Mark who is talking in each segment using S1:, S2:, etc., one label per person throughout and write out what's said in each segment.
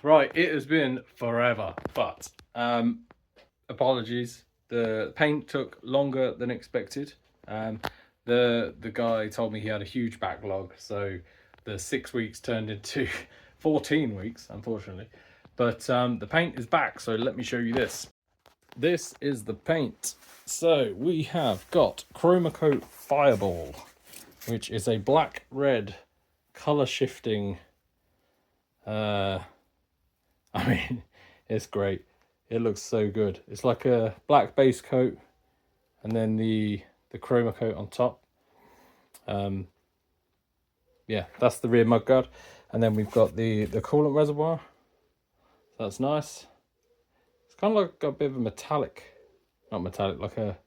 S1: Right, it has been forever, but apologies. The paint took longer than expected. The guy told me he had a huge backlog, so the 6 weeks turned into 14 weeks, unfortunately. But the paint is back, so let me show you this. This is the paint. So we have got Chroma Coat Fireball, which is a black red color shifting. I mean, it's great. It looks so good. It's like a black base coat, and then the chroma coat on top. Yeah, that's the rear mudguard, and then we've got the coolant reservoir. So that's nice. It's kind of like got a bit of a metallic, not metallic, like a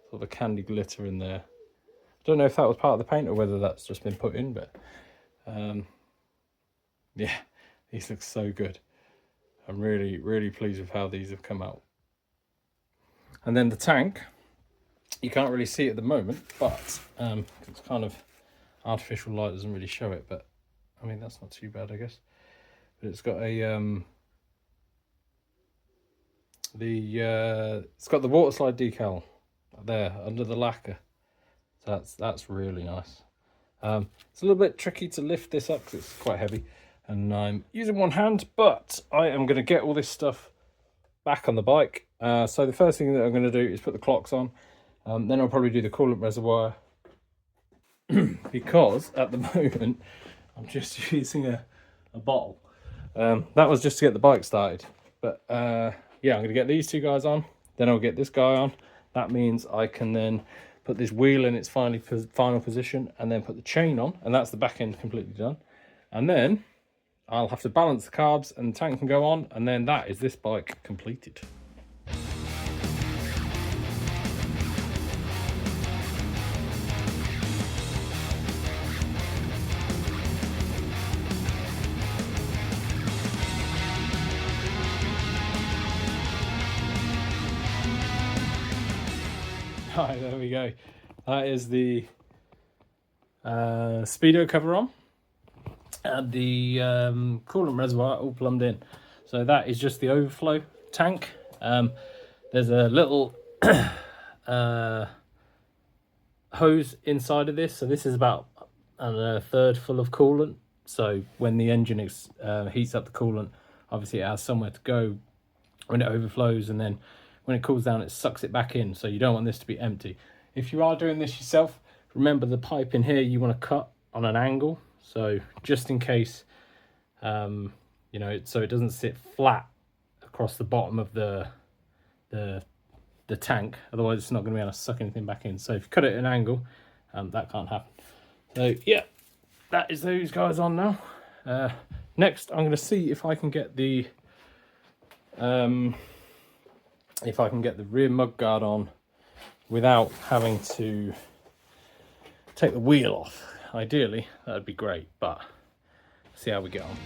S1: sort of a candy glitter in there. I don't know if that was part of the paint or whether that's just been put in, but yeah, these look so good. I'm really pleased with how these have come out. And then the tank, you can't really see it at the moment, but it's kind of artificial light, doesn't really show it, but I mean that's not too bad, I guess. But it's got a it's got the water slide decal there under the lacquer, so that's really nice. It's a little bit tricky to lift this up because it's quite heavy, and I'm using one hand, but I am going to get all this stuff back on the bike. So the first thing that I'm going to do is put the clocks on. Then I'll probably do the coolant reservoir because at the moment I'm just using a bottle. That was just to get the bike started, but yeah, I'm going to get these two guys on, then I'll get this guy on. That means I can then put this wheel in its final position and then put the chain on, and that's the back end completely done. And then I'll have to balance the carbs and the tank can go on, and then that is this bike completed. Right, there we go. That is the speedo cover on, and the coolant reservoir all plumbed in. So that is just the overflow tank. There's a little hose inside of this, so this is about a third full of coolant. So when the engine heats up the coolant, obviously it has somewhere to go when it overflows, and then when it cools down it sucks it back in. So you don't want this to be empty. If you are doing this yourself, remember the pipe in here you want to cut on an angle, so just in case you know, so it doesn't sit flat across the bottom of the tank, otherwise it's not going to be able to suck anything back in. So if you cut it at an angle, that can't happen. So yeah, that is those guys on now. Next I'm going to see if I can get the rear mudguard on without having to take the wheel off. Ideally that'd be great, but see how we get on.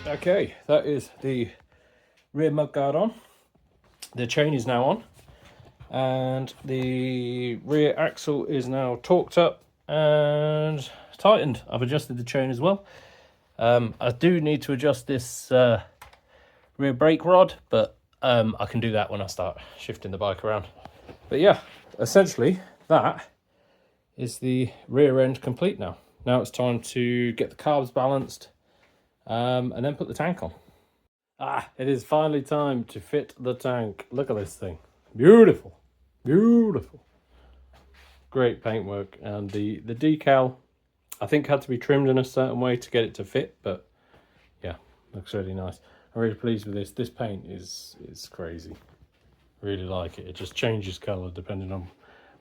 S1: Okay, that is the rear mudguard on. The chain is now on, and the rear axle is now torqued up and tightened. I've adjusted the chain as well. I do need to adjust this rear brake rod, but I can do that when I start shifting the bike around. But yeah, essentially that is the rear end complete now. Now it's time to get the carbs balanced and then put the tank on. It is finally time to fit the tank. Look at this thing. Beautiful. Beautiful. Great paintwork. And the decal, I think, had to be trimmed in a certain way to get it to fit, but yeah, looks really nice. I'm really pleased with this. This paint is crazy. Really like it. It just changes colour depending on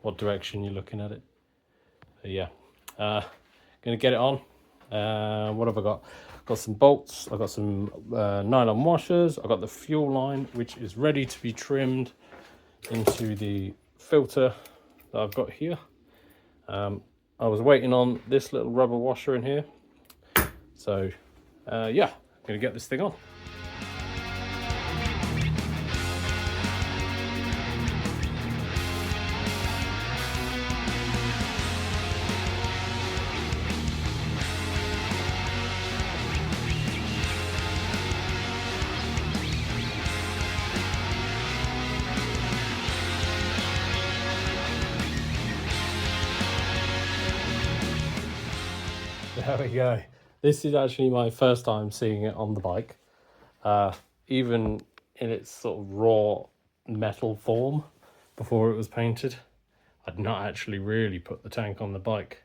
S1: what direction you're looking at it. But yeah, gonna get it on. What have I got? Got some bolts, I've got some nylon washers, I've got the fuel line which is ready to be trimmed into the filter that I've got here. I was waiting on this little rubber washer in here, so yeah, going to get this thing on. There we go. This is actually my first time seeing it on the bike, even in its sort of raw metal form before it was painted. I'd not actually really put the tank on the bike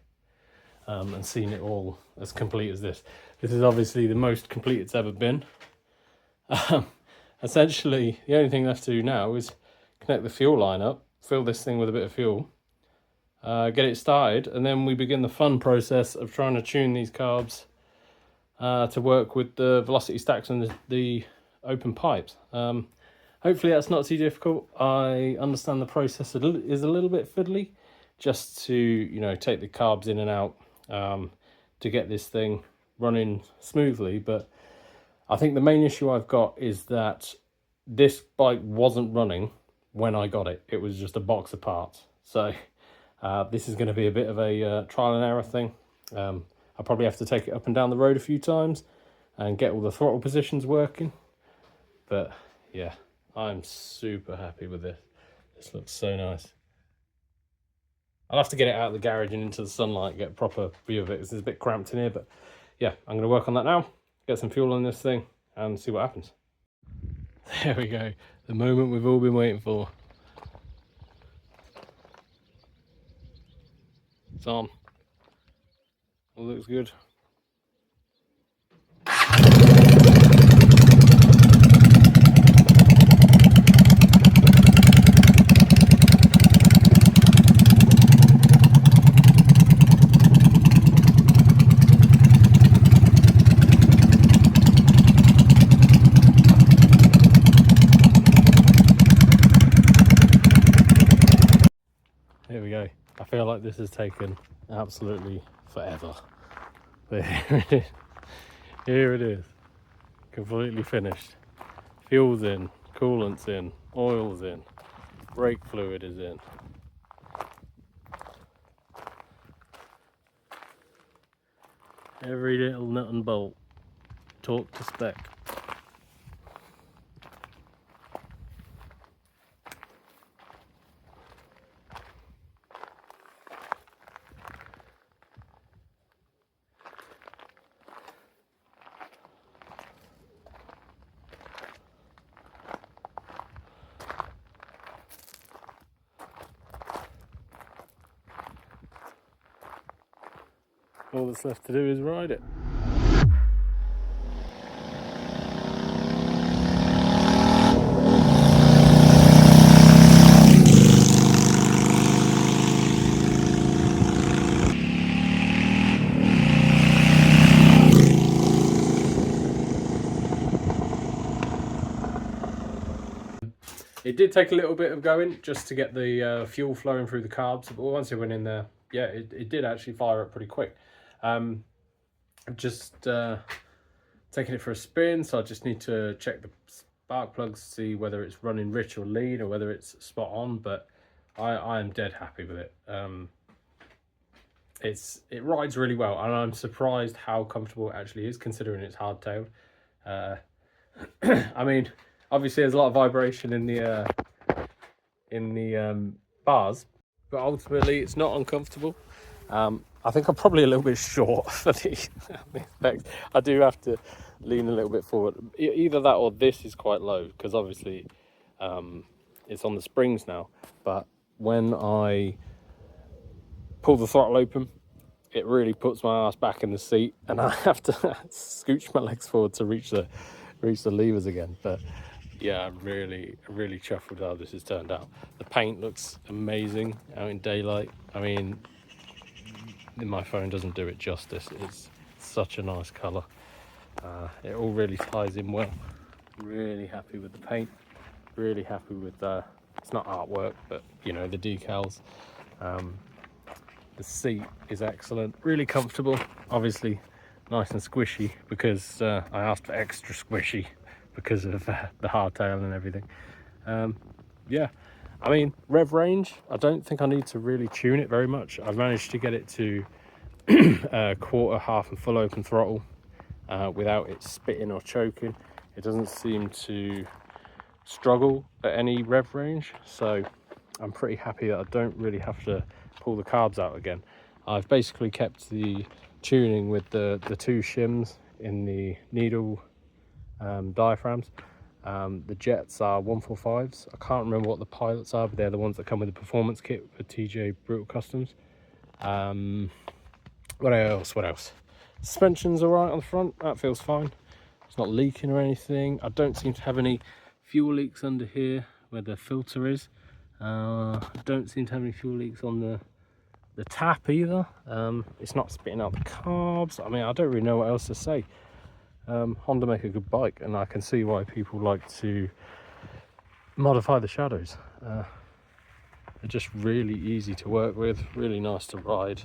S1: and seen it all as complete as this. This is obviously the most complete it's ever been. Essentially, the only thing left to do now is connect the fuel line up, fill this thing with a bit of fuel, get it started, and then we begin the fun process of trying to tune these carbs to work with the velocity stacks and the open pipes. Hopefully that's not too difficult. I understand the process is a little bit fiddly, just to, you know, take the carbs in and out to get this thing running smoothly. But I think the main issue I've got is that this bike wasn't running when I got it. It was just a box of parts. So this is going to be a bit of a trial and error thing. I'll probably have to take it up and down the road a few times and get all the throttle positions working. But yeah, I'm super happy with this. This looks so nice. I'll have to get it out of the garage and into the sunlight, get a proper view of it. It's a bit cramped in here, but yeah, I'm going to work on that now, get some fuel on this thing and see what happens. There we go, the moment we've all been waiting for. It's on. All looks good. Here we go. I feel like this has taken absolutely forever. But here it is. Here it is. Completely finished. Fuel's in, coolant's in, oil's in, brake fluid is in. Every little nut and bolt, torque to spec. All that's left to do is ride it. It did take a little bit of going just to get the fuel flowing through the carbs, but once it went in there, yeah, it did actually fire up pretty quick. Just taking it for a spin, so I just need to check the spark plugs, see whether it's running rich or lean or whether it's spot on, but I am dead happy with it. It rides really well, and I'm surprised how comfortable it actually is considering it's hardtailed. I mean, obviously there's a lot of vibration in the bars, but ultimately it's not uncomfortable. I think I'm probably a little bit short for the effect. I do have to lean a little bit forward. Either that or this is quite low, because obviously it's on the springs now. But when I pull the throttle open, it really puts my ass back in the seat, and I have to scooch my legs forward to reach the levers again. But yeah, I'm really chuffed with how this has turned out. The paint looks amazing out in daylight. I mean, my phone doesn't do it justice. It's such a nice colour. It all really ties in well. Really happy with the paint. Really happy with it's not artwork, but you know, the decals. The seat is excellent. Really comfortable. Obviously, nice and squishy, because I asked for extra squishy because of the hardtail and everything. Yeah, I mean, rev range, I don't think I need to really tune it very much. I've managed to get it to quarter, half and full open throttle without it spitting or choking. It doesn't seem to struggle at any rev range, so I'm pretty happy that I don't really have to pull the carbs out again. I've basically kept the tuning with the two shims in the needle diaphragms. The jets are 145s. I can't remember what the pilots are, but they're the ones that come with the performance kit for TJ Brutal Customs. What else? Suspension's all right on the front. That feels fine. It's not leaking or anything. I don't seem to have any fuel leaks under here where the filter is. I don't seem to have any fuel leaks on the tap either. It's not spitting out the carbs. I mean, I don't really know what else to say. Honda make a good bike, and I can see why people like to modify the shadows. They're just really easy to work with, really nice to ride.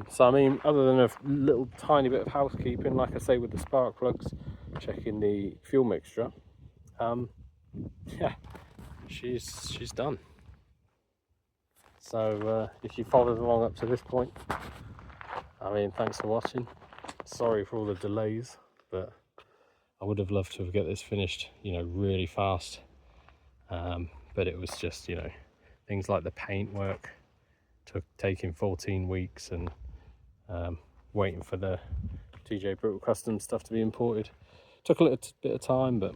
S1: So I mean, other than a little tiny bit of housekeeping, like I say with the spark plugs, checking the fuel mixture, yeah, she's done. So if you followed along up to this point, I mean, thanks for watching. Sorry for all the delays, but I would have loved to have get this finished, you know, really fast. But it was just, you know, things like the paint work taking 14 weeks, and waiting for the TJ Brutal Custom stuff to be imported. Took a little bit of time, but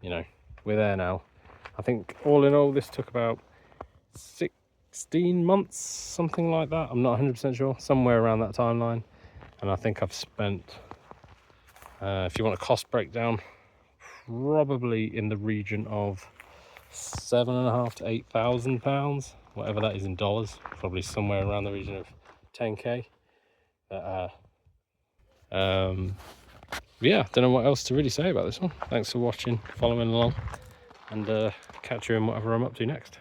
S1: you know, we're there now. I think all in all this took about 16 months, something like that. I'm not 100% sure, somewhere around that timeline. And I think I've spent, if you want a cost breakdown, probably in the region of £7,500 to £8,000, whatever that is in dollars. Probably somewhere around the region of 10k. But yeah, don't know what else to really say about this one. Thanks for watching, following along, and catch you in whatever I'm up to next.